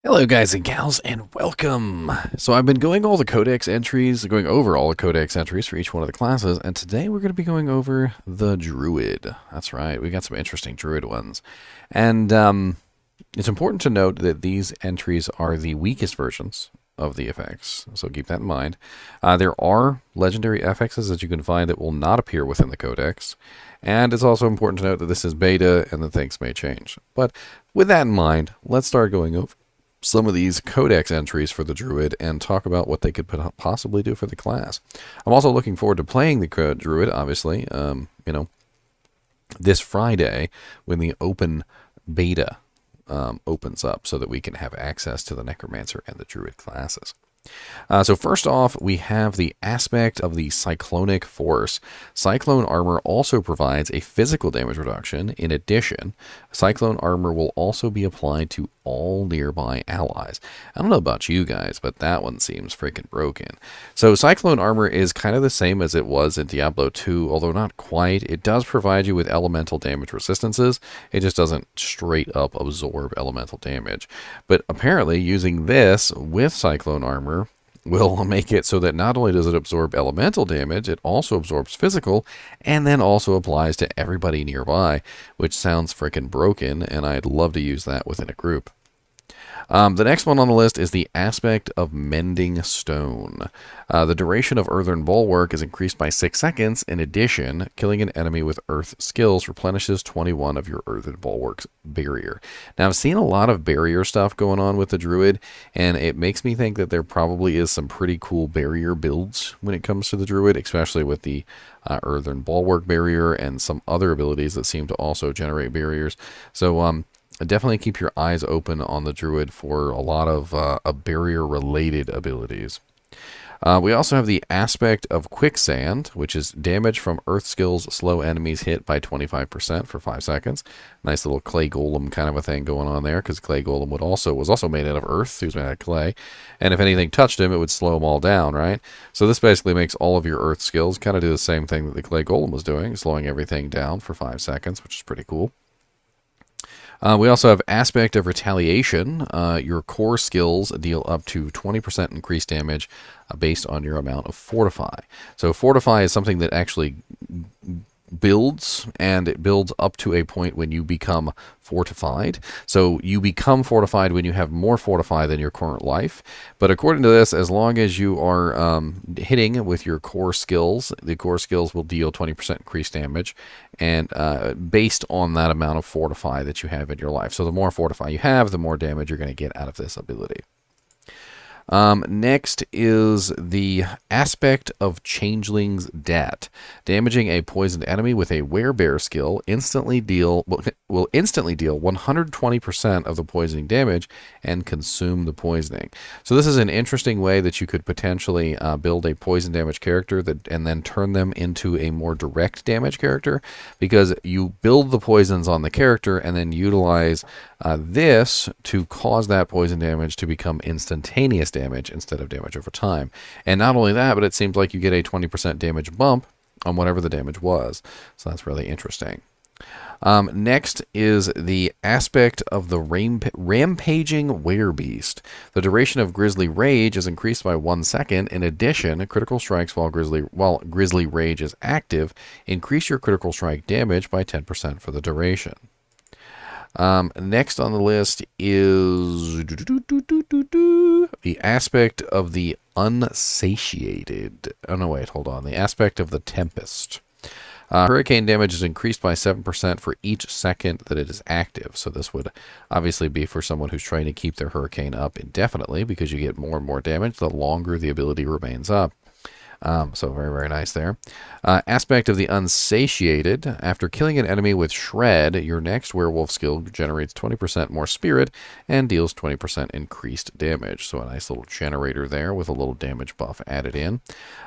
Hello guys and gals and welcome! So I've been going over all the codex entries for each one of the classes, and today we're going to be going over the Druid. That's right, we got some interesting Druid ones. And it's important to note that these entries are the weakest versions of the effects, so keep that in mind. There are legendary affixes that you can find that will not appear within the codex, and it's also important to note that this is beta and that things may change. But with that in mind, let's start going over some of these codex entries for the Druid and talk about what they could possibly do for the class. I'm also looking forward to playing the Druid, obviously, this Friday when the open beta opens up so that we can have access to the Necromancer and the Druid classes. So first off, we have the aspect of the cyclonic force. Cyclone Armor also provides a physical damage reduction. In addition, Cyclone Armor will also be applied to all nearby allies. I don't know about you guys, but that one seems freaking broken. So Cyclone Armor is kind of the same as it was in Diablo 2, although not quite. It does provide you with elemental damage resistances. It just doesn't straight up absorb elemental damage. But apparently using this with Cyclone Armor will make it so that not only does it absorb elemental damage, it also absorbs physical, and then also applies to everybody nearby, which sounds freaking broken, and I'd love to use that within a group. The next one on the list is the aspect of Mending Stone. The duration of Earthen Bulwark is increased by 6 seconds. In addition, killing an enemy with Earth skills replenishes 21 of your Earthen Bulwark's barrier. Now, I've seen a lot of barrier stuff going on with the Druid, and it makes me think that there probably is some pretty cool barrier builds when it comes to the Druid, especially with the Earthen Bulwark barrier and some other abilities that seem to also generate barriers. So, definitely keep your eyes open on the Druid for a lot of barrier-related abilities. We also have the aspect of Quicksand, which is damage from Earth skills slow enemies hit by 25% for 5 seconds. Nice little clay golem kind of a thing going on there, because clay golem was also made out of earth. He was made out of clay, and if anything touched him, it would slow them all down, right? So this basically makes all of your Earth skills kind of do the same thing that the clay golem was doing, slowing everything down for 5 seconds, which is pretty cool. We also have Aspect of Retaliation. Your core skills deal up to 20% increased damage based on your amount of Fortify. So Fortify is something that actually builds, and it builds up to a point when you become fortified. So you become fortified when you have more fortify than your current life. But according to this, as long as you are hitting with your core skills, the core skills will deal 20% increased damage, and based on that amount of fortify that you have in your life. So the more fortify you have, the more damage you're going to get out of this ability. Next is the aspect of Changeling's Debt. Damaging a poisoned enemy with a Werebear skill will instantly deal 120% of the poisoning damage and consume the poisoning. So this is an interesting way that you could potentially build a poison damage character and then turn them into a more direct damage character, because you build the poisons on the character and then utilize this to cause that poison damage to become instantaneous damage instead of damage over time. And not only that, but it seems like you get a 20% damage bump on whatever the damage was. So that's really interesting. Next is the aspect of the Rampaging Werebeast. The duration of Grizzly Rage is increased by 1 second. In addition, critical strikes while Grizzly Rage is active increase your critical strike damage by 10% for the duration. Next on the list is the aspect of the Unsatiated. Oh, no, wait, hold on. The aspect of the Tempest. Hurricane damage is increased by 7% for each second that it is active. So this would obviously be for someone who's trying to keep their hurricane up indefinitely, because you get more and more damage the longer the ability remains up. So very, very nice there. Aspect of the Unsatiated. After killing an enemy with Shred, your next werewolf skill generates 20% more spirit and deals 20% increased damage. So a nice little generator there with a little damage buff added in.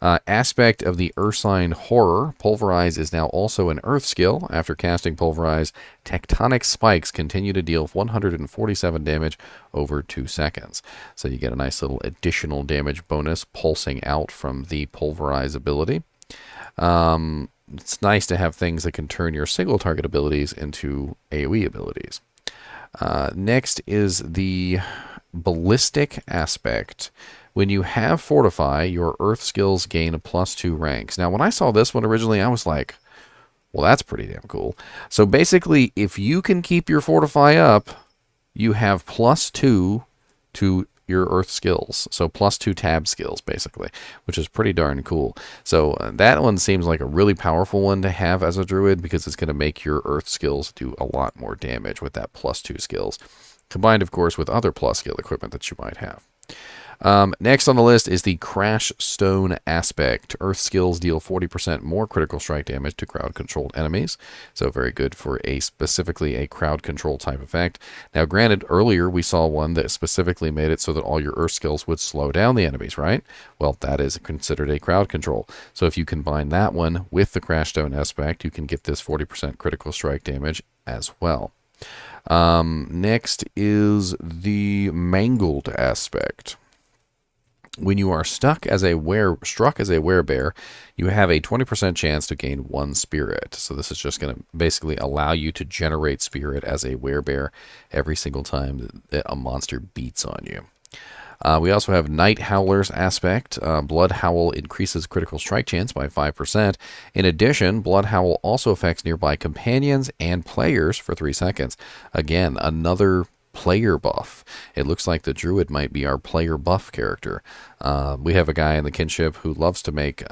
Aspect of the Ursine Horror. Pulverize is now also an earth skill. After casting Pulverize, Tectonic Spikes continue to deal 147 damage over 2 seconds. So you get a nice little additional damage bonus pulsing out from the Pulverize ability. It's nice to have things that can turn your single target abilities into AoE abilities. Next is the Ballistic Aspect. When you have Fortify, your Earth skills gain a +2 ranks. Now, when I saw this one originally, I was like, well, that's pretty damn cool. So basically, if you can keep your Fortify up, you have +2 to your Earth skills. So +2 tab skills, basically, which is pretty darn cool. So that one seems like a really powerful one to have as a druid because it's going to make your Earth skills do a lot more damage with that +2 skills. Combined, of course, with other plus skill equipment that you might have. Next on the list is the Crash Stone Aspect. Earth skills deal 40% more critical strike damage to crowd-controlled enemies, so very good for specifically a crowd control type effect. Now, granted, earlier we saw one that specifically made it so that all your Earth skills would slow down the enemies, right? Well, that is considered a crowd control. So if you combine that one with the Crash Stone Aspect, you can get this 40% critical strike damage as well. Next is the Mangled Aspect. When you are struck as a werebear, you have a 20% chance to gain 1 spirit. So this is just going to basically allow you to generate spirit as a werebear every single time that a monster beats on you. We also have Night Howler's Aspect. Blood Howl increases critical strike chance by 5%. In addition, Blood Howl also affects nearby companions and players for 3 seconds. Again, another player buff. It looks like the druid might be our player buff character. We have a guy in the kinship who loves to make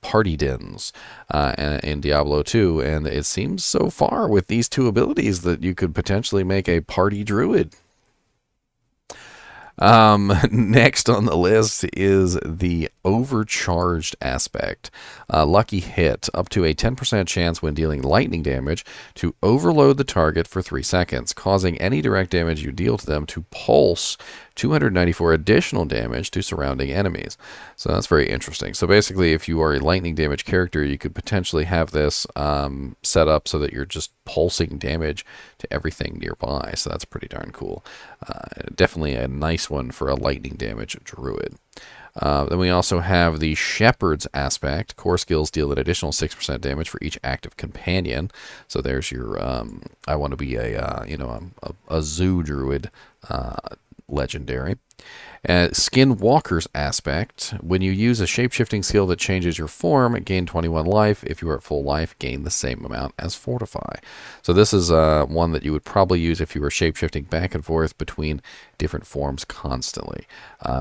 party dens in Diablo 2, and it seems so far with these 2 abilities that you could potentially make a party druid. Next on the list is the Overcharged Aspect. Lucky Hit, up to a 10% chance when dealing lightning damage to overload the target for 3 seconds, causing any direct damage you deal to them to pulse 294 additional damage to surrounding enemies. So that's very interesting. So basically, if you are a lightning damage character, you could potentially have this set up so that you're just pulsing damage to everything nearby. So that's pretty darn cool. Definitely a nice one for a lightning damage druid. Then we also have the Shepherd's Aspect. Core skills deal an additional 6% damage for each active companion. So there's your I want to be a zoo druid legendary. Skinwalker's Aspect. When you use a shapeshifting skill that changes your form, gain 21 life. If you are at full life, gain the same amount as Fortify. So this is one that you would probably use if you were shapeshifting back and forth between different forms constantly,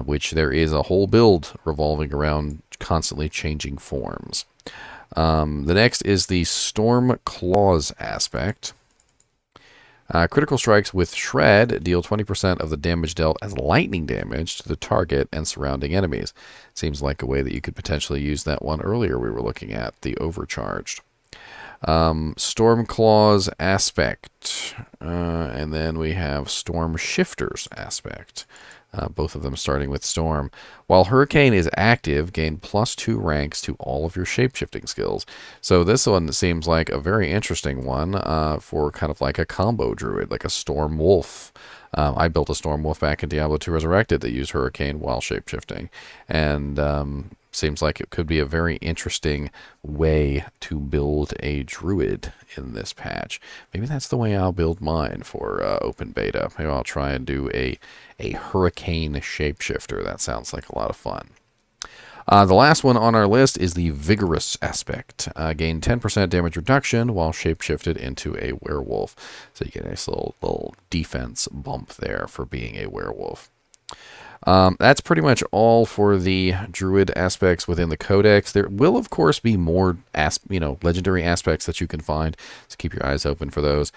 which there is a whole build revolving around constantly changing forms. The next is the Storm Claws Aspect. Critical strikes with Shred deal 20% of the damage dealt as lightning damage to the target and surrounding enemies. Seems like a way that you could potentially use that one earlier we were looking at, the Overcharged. Storm Claws Aspect. And then we have Storm Shifter's Aspect. Both of them starting with Storm. While Hurricane is active, gain +2 ranks to all of your shapeshifting skills. So this one seems like a very interesting one for kind of like a combo druid, like a Storm Wolf. I built a Storm Wolf back in Diablo 2 Resurrected that used Hurricane while shapeshifting. And seems like it could be a very interesting way to build a druid in this patch. Maybe that's the way I'll build mine for open beta. Maybe I'll try and do a hurricane shapeshifter. That sounds like a lot of fun. The last one on our list is the Vigorous Aspect. Gain 10% damage reduction while shapeshifted into a werewolf. So you get a nice little defense bump there for being a werewolf. That's pretty much all for the druid aspects within the codex. There will, of course, be more legendary aspects that you can find, so keep your eyes open for those.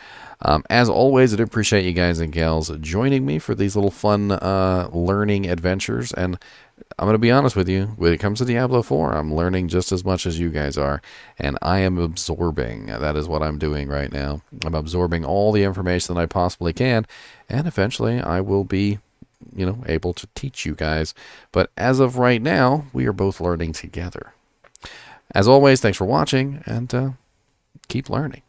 As always, I do appreciate you guys and gals joining me for these little fun learning adventures, and I'm going to be honest with you, when it comes to Diablo 4, I'm learning just as much as you guys are, and I am absorbing. That is what I'm doing right now. I'm absorbing all the information that I possibly can, and eventually I will be able to teach you guys. But as of right now, we are both learning together. As always, thanks for watching, and keep learning.